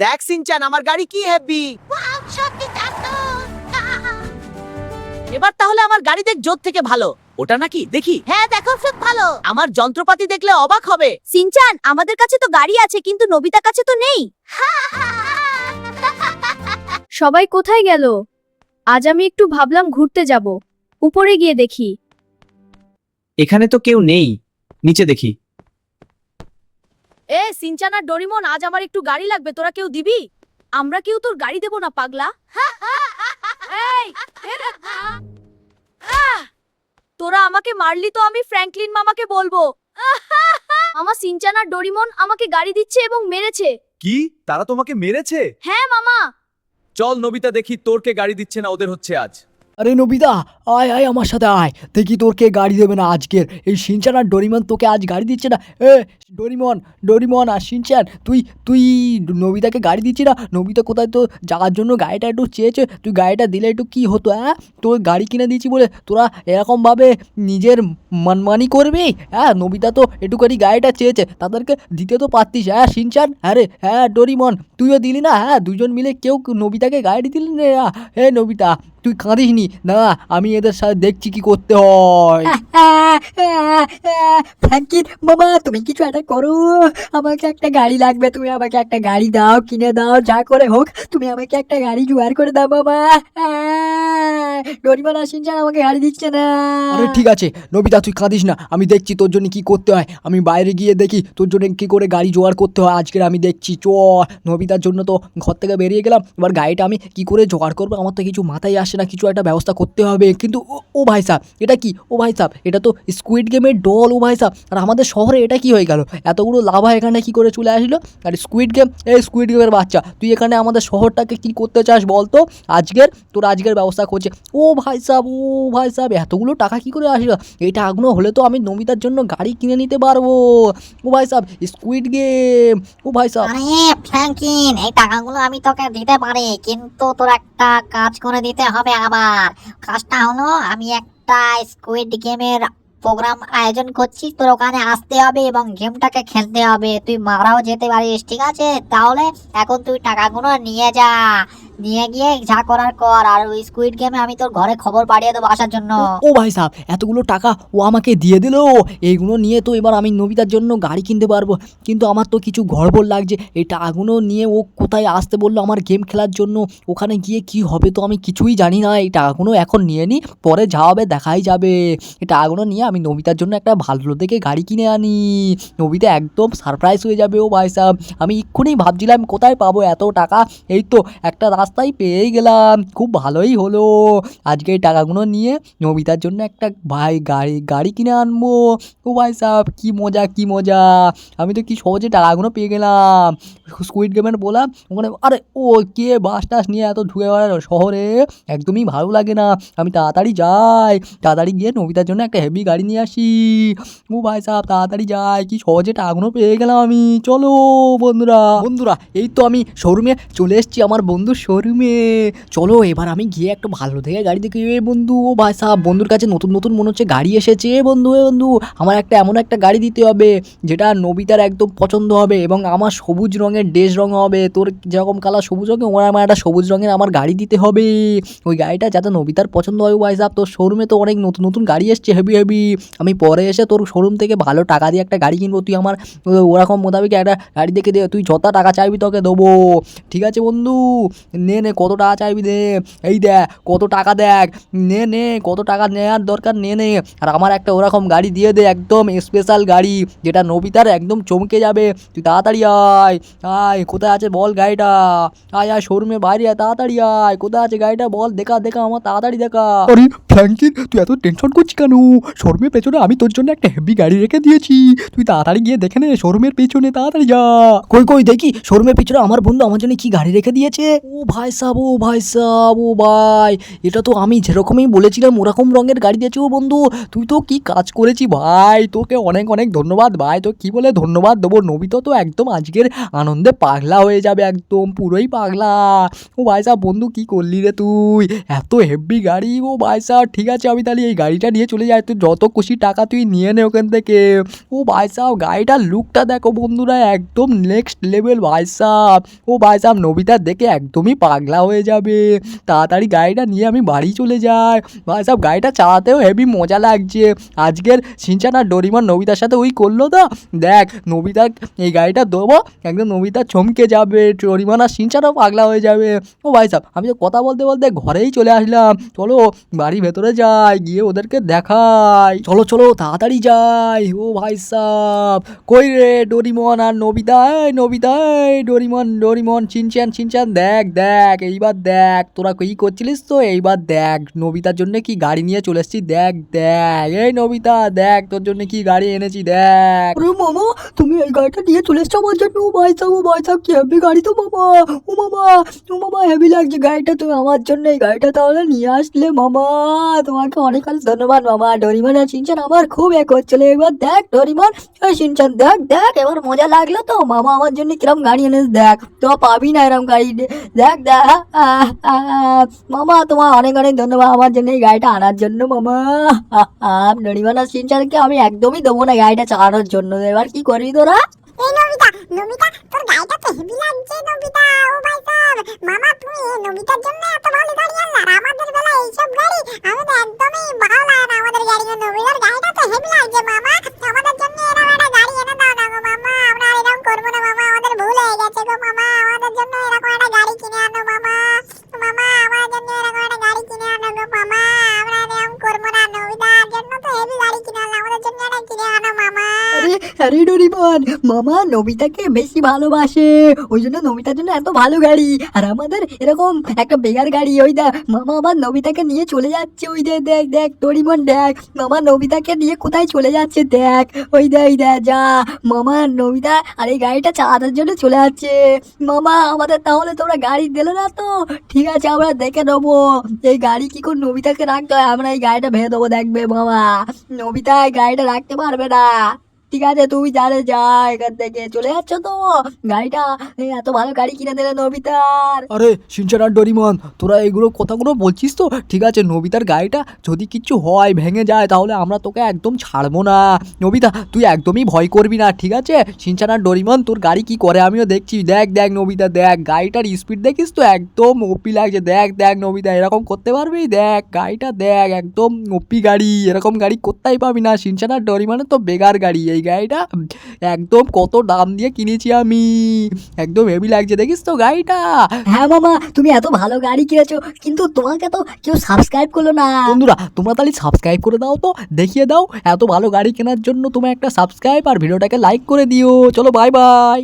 দেখ সিনচান, আমার গাড়ি কি হেভি। এবার তাহলে আমার গাড়ি দেখ জোর থেকে ভালো। ওটা নাকি দেখি। হ্যাঁ দেখো, খুব ভালো। আমার যন্ত্রপাতি দেখলে অবাক হবে। সিনচান, আমাদের কাছে তো গাড়ি আছে কিন্তু নোবিতার কাছে তো নেই। সবাই কোথায় গেল? আজ আমি একটু ভাবলাম ঘুরতে যাব। উপরে গিয়ে দেখি। এখানে তো কেউ নেই, নিচে দেখি। এ সিনচান আর ডোরিমন, আজ আমার একটু গাড়ি লাগবে, তোরা কেউ দিবি? আমরা কেউ তোর গাড়ি দেব না পাগলা। এই, তোরা আমাকে মারলি তো আমি ফ্র্যাঙ্কলিন মামাকে বলবো। মামা, সিনচান আর ডোরিমন আমাকে গাড়ি দিচ্ছে এবং মেরেছে। কি, তারা তোমাকে মেরেছে? হ্যাঁ মামা। চল নবিতা, দেখি তোর কে গাড়ি দিচ্ছে না ওদের হচ্ছে আজ। আরে নবিতা, আয় আয় আমার সাথে আয়, দেখি তোর কে গাড়ি দেবে না আজকের। এই শিনচান আর ডোরিমন তোকে আজ গাড়ি দিচ্ছে না। ডোরিমন আর শিনচান, তুই তুই নবিতাকে গাড়ি দিচ্ছি না। নবিতা কোথায় তো যাওয়ার জন্য গাড়িটা একটু চেয়েছে, তুই গাড়িটা দিলে একটু কি হতো? হ্যাঁ, তোর গাড়ি কিনে দিচ্ছি বলে তোরা এরকমভাবে নিজের মানমানি করবি? হ্যাঁ, নবিতা তো একটুখানি গাড়িটা চেয়েছে, তাদেরকে দিতে তো পারতিস। হ্যাঁ শিনচান, হ্যাঁ রে, হ্যাঁ ডোরিমন, তুইও দিলি না? হ্যাঁ, দুজন মিলে কেউ নবিতাকে গাড়ি দিলি না। হে নবিতা, তুই কাঁদিস নি না, আমি এদের সাথে দেখছি কি করতে হয়। ফ্র্যাঙ্কিন মামা, তুমি কিছু একটা করো, আমাকে একটা গাড়ি লাগবে, তুমি আমাকে একটা গাড়ি দাও, কিনে দাও, যা করে হোক তুমি আমাকে একটা গাড়ি জোগাড় করে দাও বাবা। ডোরিমন আর শিনচান আমাকে গাড়ি দিচ্ছে না। আরে ঠিক আছে নবিতা, তুই কাঁদিস না, আমি দেখছি তোর জন্য কি করতে হয়। আমি বাইরে গিয়ে দেখি তোর জন্য কি করে গাড়ি জোগাড় করতে হয় আজকের আমি দেখছি। নবিতার জন্য তো ঘর থেকে বেরিয়ে গেলাম, এবার গাড়িটা আমি কি করে জোগাড় করবো আমার তো কিছু মাথায় আসে না। কিছু একটা ব্যবস্থা করতে হবে। কিন্তু ও ভাই সাহেব, এটা কি? ও ভাই সাহেব, এটা তো স্কুইড গেমের ডল। ও ভাই সাহেব, আর আমাদের শহরে এটা কি হয়ে গেল? এতগুলো লাভা এখানে কি করে চলে আসলো? আর স্কুইড গেম, এই স্কুইড গেমের বাচ্চা, তুই এখানে আমাদের শহরটাকে কি করতে চাস বলতো? আজকের ব্যবস্থা করছে। ও ভাই সাহেব, এতগুলো টাকা কি করে আসলো? এই টাকাগুলো হলে তো আমি নমিতার জন্য গাড়ি কিনে নিতে পারবো। ও ভাই সাহেব, স্কুইড গেম। ও ভাই সাহেব, আরে ফ্র্যাঙ্কিন, এই টাকাগুলো আমি তোকে দিতে পারি, কিন্তু তোর একটা কাজ করে দিতে হবে। আবার কাজটা হলো, আমি একটা স্কুইড গেমের প্রোগ্রাম আয়োজন করছি, তোর ওখানে আসতে হবে এবং গেমটাকে খেলতে হবে। তুই মারাও যেতে পারিস, ঠিক আছে? তাহলে এখন তুই টাকাগুলো নিয়ে যা, নিয়ে গিয়ে যা করার কর। আর ওই স্কুইড গেমে আমি তোর ঘরে খবর পাঠিয়ে দেবো আসার জন্য। ও ভাই সাহেব, এতগুলো টাকা ও আমাকে দিয়ে দিল। এইগুলো নিয়ে তো এবার আমি নবিতার জন্য গাড়ি কিনতে পারবো। কিন্তু আমার তো কিছু গড়বড় লাগছে। এই টাকাগুলো নিয়ে ও কোথায় আসতে বললো আমার গেম খেলার জন্য? ওখানে গিয়ে কি হবে তো আমি কিছুই জানি না। এই টাকাগুলো এখন নিয়ে নিই, পরে যা হবে দেখাই যাবে। এই টাকাগুলো নিয়ে আমি নবিতার জন্য একটা ভালো দেখে গাড়ি কিনে আনি। নবিতা একদম সারপ্রাইজ হয়ে যাবে। ও ভাই সাহেব, আমি এক্ষুনি ভাবছিলাম কোথায় পাবো এত টাকা। এই তো একটা রাস্তায় পেয়েই গেলাম, খুব ভালোই হলো। আজকে এই টাকাগুলো নিয়ে নবিতার জন্য একটা গাড়ি কিনে আনবো। ও ভাই সাহেব, কি মজা! আমি তো কি সহজে টাকাগুলো পেয়ে গেলাম। স্কুইড গেমের বললাম ওখানে, আরে ও কে বাস টাস নিয়ে এত ঢুকে বেড়ালো শহরে, একদমই ভালো লাগে না। আমি তাড়াতাড়ি যাই, তাড়াতাড়ি গিয়ে নবিতার জন্য একটা হেভি গাড়ি নিয়ে আসি। ও ভাই সাহেব, তাড়াতাড়ি যাই, কি সহজে টাকাগুলো পেয়ে গেলাম আমি। চলো বন্ধুরা, এই তো আমি শোরুমে চলে এসেছি, আমার বন্ধুর শোরুমে। চলো এবার আমি গিয়ে একটা ভালো থেকে গাড়ি দেখি। বন্ধু, ও ভাই সাহেব, বন্ধুর কাছে নতুন মনে হচ্ছে গাড়ি এসেছে। বন্ধু আমার একটা এমন একটা গাড়ি দিতে হবে যেটা নবিতার একদম পছন্দ হবে এবং আমার সবুজ রঙের ড্রেস রঙ হবে। তোর যেরকম কালার সবুজ রঙের, ওর আমার একটা সবুজ রঙের আমার গাড়ি দিতে হবে। ওই গাড়িটা যাতে নবিতার পছন্দ হয়। ও ভাই সাহেব, তোর শোরুমে তো অনেক নতুন গাড়ি এসছে হেভি। আমি পরে এসে তোর শোরুম থেকে ভালো টাকা দিয়ে একটা গাড়ি কিনবো। তুই আমার ওরকম মোতাবেক একটা গাড়ি দেখে দে, তুই যত টাকা চাইবি তোকে দেবো। ঠিক আছে বন্ধু, নে কত টাকা চাইবি দে। এই দেখ কত টাকা, দেখ নে কত টাকা নেওয়ার দরকার নে। আর আমার একটা ওরকম গাড়ি দিয়ে দে, একদম স্পেশাল গাড়ি যেটা নবিতার একদম চমকে যাবে। তুই তাড়াতাড়ি আয়, কোথায় আছে বল গাড়িটা? আয় শোরুমে বাইরে আয়, তাড়াতাড়ি আয়, কোথায় আছে গাড়িটা বল, দেখা আমার তাড়াতাড়ি দেখা। আরে ফ্র্যাঙ্কিন, তুই এত টেনশন করছিস কেন? শোরুমের পেছনে আমি তোর জন্য একটা হেভি গাড়ি রেখে দিয়েছি, তুই তাড়াতাড়ি গিয়ে দেখে নে শোরুমের পেছনে, তাড়াতাড়ি যা। কই দেখি শোরুমের পিছনে আমার বন্ধু আমার জন্য কি গাড়ি রেখে দিয়েছে। ও ভাই সাহেব, ও ভাই সাহেব, ও ভাই, এটা তো আমি যেরকমই বলেছিলাম ওরকম রঙের গাড়ি দিয়েছি। ও বন্ধু, তুই তো কি কাজ করেছি ভাই, তোকে অনেক অনেক ধন্যবাদ ভাই। তো কি বলে ধন্যবাদ দেবো, নবিতা তো একদম আজকের আনন্দে পাগলা হয়ে যাবে, একদম পুরোই পাগলা। ও ভাই সাহেব বন্ধু, কি করলি রে তুই, এত হেভি গাড়ি। ও ভাই সাহেব ঠিক আছে, আমি তাহলে এই গাড়িটা নিয়ে চলে যাই, তুই যত খুশি টাকা তুই নিয়ে নে ওখান থেকে। ও ভাই সাহেব গাড়িটার লুকটা দেখো বন্ধুরা, একদম নেক্সট লেভেল ভাই সাহেব। ও ভাই সাহেব নবিতা দেখে একদমই পাগলা হয়ে যাবে। তাড়াতাড়ি গাড়িটা নিয়ে আমি বাড়ি চলে যাই। ভাই সাহেব গাড়িটা চালাতেও হেভি মজা লাগছে। আজকের শিনচান আর ডোরিমন নবিতার সাথে ওই করলো তো, দেখ নবিতা এই গাড়িটা দেবো, একদম নবিতা চমকে যাবে, ডোরিমন আর শিনচানও পাগলা হয়ে যাবে। ও ভাই সাহেব আমি তো কথা বলতে বলতে ঘরেই চলে আসলাম, চলো বাড়ি ভেতরে যাই, গিয়ে ওদেরকে দেখাই। চলো চলো তাড়াতাড়ি যাই। ও ভাই সাহেব কই রে ডোরিমন আর নবিতা, এই নবিতা, এই ডোরিমন ডোরিমন, চিনচান চিনচান, দেখ দেখ এইবার দেখ তোরা কি করছিলিস, তো এইবার দেখ নবিতার জন্য কি গাড়ি নিয়ে চলে এসেছি, দেখ দেখ এই নবিতা দেখ তোর জন্য কি গাড়ি এনেছি দেখ। আরে মামা, তুমি এই গাড়িটা নিয়ে চলে এসছো আমার জন্য। ও ভাই সাহেব, ও ভাই সাহেব, কি হেভি গাড়ি তো মামা। ও মামা, ও মামা হেভি লাগছে গাড়িটা, তুমি আমার জন্য এই গাড়িটা তাহলে নিয়ে আসলে মামা, তোমাকে অনেক অনেক ধন্যবাদ মামা। ডোরিমন আর শিনচান আমার খুব এক হচ্ছিল, এবার দেখ ডোরিমন আর শিনচান, দেখ দেখ এবার মজা লাগলো তো মামা, আমার জন্য কিরম গাড়ি এনেছে দেখ, তো পাবি না এরকম গাড়ি, দেখ দেখ। মামা তোমার অনেক অনেক ধন্যবাদ আমার জন্য এই গাড়িটা আনার জন্য মামা। ডোরিমন আর শিনচানকে আমি একদমই দেবো না গাড়িটা চালানোর জন্য, এবার কি করবি তোরা? এই নবিতা, নবিতা তোর গাড়িটা তো হেভি লাগছে নবিতা। ও ভাই সাহেব, মামা তুমি নবিতার জন্য এত ভালো গাড়ি আনলা, আর আমাদের বেলা এইসব গাড়ি আমাদের একদমই ভালো লাগে না। আমাদের গাড়ি, নবিতার গাড়িটা তো হেভি লাগছে মামা, আমাদের জন্য এরকম একটা গাড়ি এনে দাও না গো মামা, আমরা আর এরকম করবো না মামা, আমাদের ভুল হয়ে গেছে গো মামা, আমাদের জন্য এরকম একটা গাড়ি কিনে আনো মামা। মামা আমাদের জন্য এরকম একটা গাড়ি কিনে আনো গো মামা, আমরা এরকম করবো না, নবিতার জন্য তো হেভি গাড়ি কিনে আনলাম, আমাদের জন্য একটা কিনে আনো মামা। আরে ডোরিমন, মামা নবিতাকে বেশি ভালোবাসে, ওই জন্য নবিতার জন্য এত ভালো গাড়ি, আর আমাদের এরকম একটা বেগার গাড়ি। ওই দেখ মামা আবার নবিতাকে নিয়ে চলে যাচ্ছে, ওই দেখ দেখ দেখ ডোরিমন দেখ, মামা নবিতাকে নিয়ে কোথায় চলে যাচ্ছে দেখ, ওই দেখ দেখ যা মামা নবিতা আর এই গাড়িটা চালানোর জন্য চলে যাচ্ছে। মামা আমাদের তাহলে তোমরা গাড়ি দিলে না তো, ঠিক আছে আমরা দেখে নেবো এই গাড়ি কি করে নবিতাকে রাখতে হয়, আমরা এই গাড়িটা ভেঙে দেবো, দেখবে মামা নবিতা এই গাড়িটা রাখতে পারবে না। ঠিক আছে তুমি জানে যা, এখান থেকে চলে যাচ্ছ তো, গাড়িটা এত ভালো গাড়ি কিনে দিলে নবিতার। আরে শিনচান আর ডোরিমন তোরা এইগুলো কথাগুলো বলছিস তো, ঠিক আছে নবিতার গাড়িটা যদি কিছু হয় ভেঙে যায় তাহলে আমরা তোকে একদম ছাড়বো না। নবিতা তুই একদমই ভয় করবি না, ঠিক আছে? শিনচান আর ডোরিমন তোর গাড়ি কি করে আমিও দেখছি, দেখ দেখ নবিতা দেখ গাড়িটার স্পিড দেখিস তো, একদম ওপি লাগছে, দেখ দেখ নবিতা এরকম করতে পারবি, দেখ গাড়িটা দেখ একদম ওপি গাড়ি, এরকম গাড়ি কোথায় পাবি না। শিনচান আর ডোরিমনের তো বেগার গাড়ি, এই গাড়িটা একদম কত দাম দিয়ে কিনেছি আমি, একদম হেভি লাগছে দেখিস তো গাড়িটা। হ্যাঁ মামা তুমি এত ভালো গাড়ি কিনেছো, কিন্তু তোমাকে তো কেউ সাবস্ক্রাইব করলো না। বন্ধুরা তোমরা তাহলে সাবস্ক্রাইব করে দাও তো, দেখিয়ে দাও এত ভালো গাড়ি কেনার জন্য তোমার একটা সাবস্ক্রাইব আর ভিডিওটাকে লাইক করে দিও। চলো বাই বাই।